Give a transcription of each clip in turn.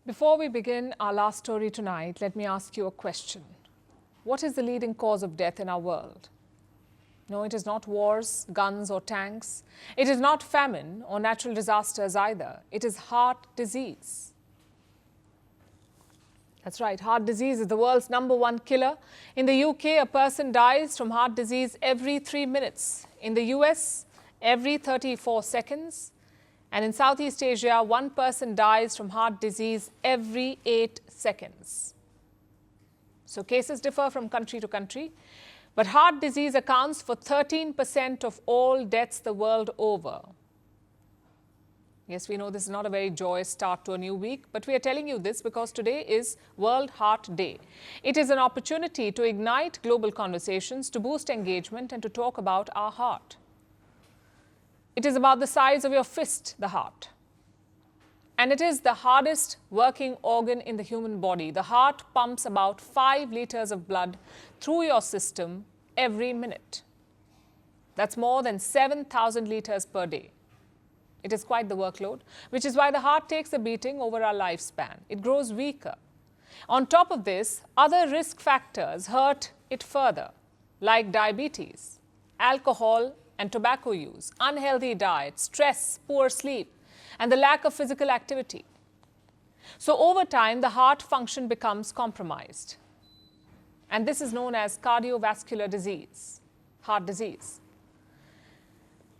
Before we begin our last story tonight, let me ask you a question. What is the leading cause of death in our world? No, it is not wars, guns or tanks. It is not famine or natural disasters either. It is heart disease. That's right, heart disease is the world's #1 killer. In the UK, a person dies from heart disease every 3 minutes. In the US, every 34 seconds. And in Southeast Asia, one person dies from heart disease every 8 seconds. So cases differ from country to country, but heart disease accounts for 13% of all deaths the world over. Yes, we know this is not a very joyous start to a new week, but we are telling you this because today is World Heart Day. It is an opportunity to ignite global conversations, to boost engagement and to talk about our heart. It is about the size of your fist, the heart. And it is the hardest working organ in the human body. The heart pumps about 5 liters of blood through your system every minute. That's more than 7,000 liters per day. It is quite the workload, which is why the heart takes a beating over our lifespan. It grows weaker. On top of this, other risk factors hurt it further, like diabetes, alcohol and tobacco use, unhealthy diet, stress, poor sleep, and the lack of physical activity. So over time, the heart function becomes compromised. And this is known as cardiovascular disease, heart disease.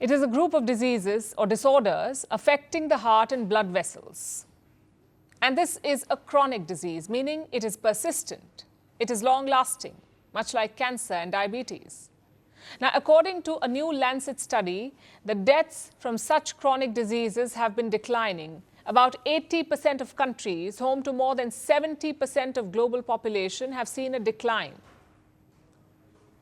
It is a group of diseases or disorders affecting the heart and blood vessels. And this is a chronic disease, meaning it is persistent. It is long-lasting, much like cancer and diabetes. Now, according to a new Lancet study, the deaths from such chronic diseases have been declining. About 80% of countries, home to more than 70% of global population, have seen a decline.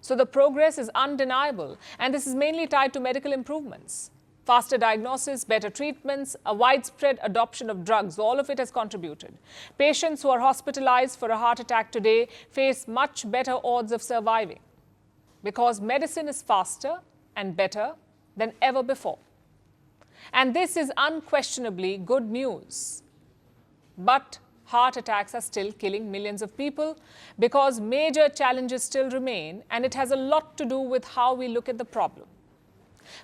So the progress is undeniable, and this is mainly tied to medical improvements. Faster diagnosis, better treatments, a widespread adoption of drugs, all of it has contributed. Patients who are hospitalized for a heart attack today face much better odds of surviving, because medicine is faster and better than ever before. And this is unquestionably good news. But heart attacks are still killing millions of people because major challenges still remain, and it has a lot to do with how we look at the problem.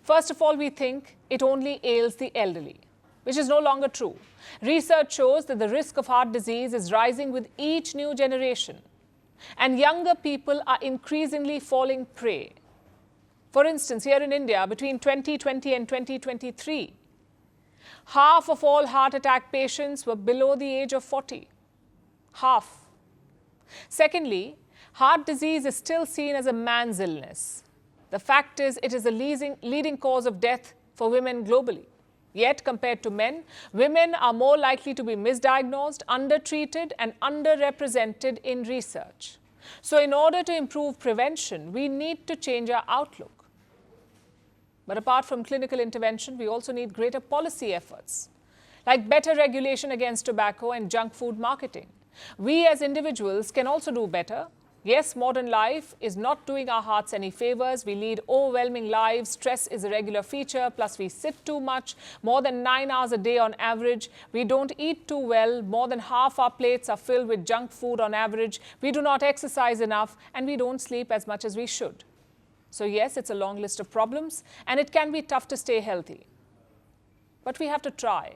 First of all, we think it only ails the elderly, which is no longer true. Research shows that the risk of heart disease is rising with each new generation. And younger people are increasingly falling prey. For instance, here in India, between 2020 and 2023, half of all heart attack patients were below the age of 40. Half. Secondly, heart disease is still seen as a man's illness. The fact is, it is the leading cause of death for women globally. Yet, compared to men, women are more likely to be misdiagnosed, undertreated, and underrepresented in research. So, in order to improve prevention, we need to change our outlook. But apart from clinical intervention, we also need greater policy efforts, like better regulation against tobacco and junk food marketing. We as individuals can also do better. Yes, modern life is not doing our hearts any favors. We lead overwhelming lives. Stress is a regular feature. Plus, we sit too much, more than 9 hours a day on average. We don't eat too well. More than half our plates are filled with junk food on average. We do not exercise enough, and we don't sleep as much as we should. So yes, it's a long list of problems, and it can be tough to stay healthy. But we have to try.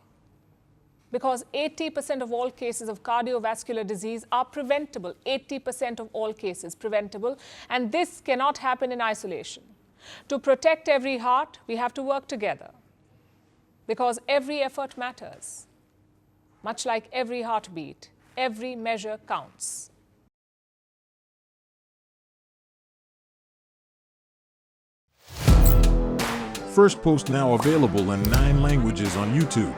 Because 80% of all cases of cardiovascular disease are preventable. 80% of all cases preventable. And this cannot happen in isolation. To protect every heart, we have to work together. Because every effort matters. Much like every heartbeat, every measure counts. Firstpost now available in 9 languages on YouTube.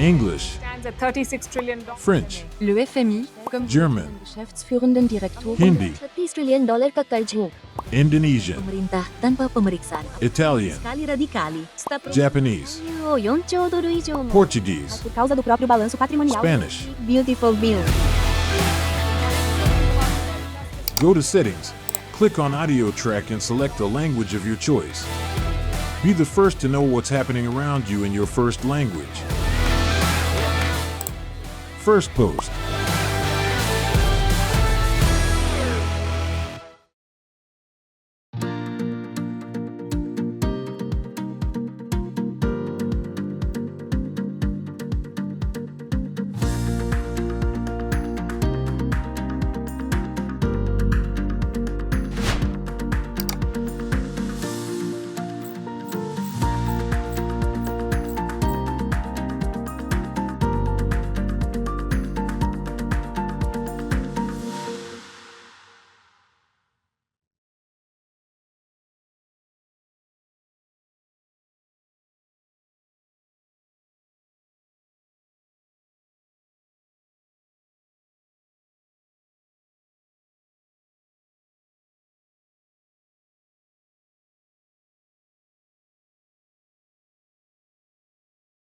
English, Stands at $36 trillion. French, Le FMI, comme German, Geschäftsführenden Direktor, Hindi, $30 trillion ka karj mo. Indonesian, Pemerintah tanpa pemeriksaan. Italian, Sekali radikali. Japanese, 4 兆ドル以上も. Portuguese, Por causa do próprio balanço patrimonial. Spanish. Beautiful bill. Go to Settings, click on Audio Track and select a language of your choice. Be the first to know what's happening around you in your first language. Firstpost.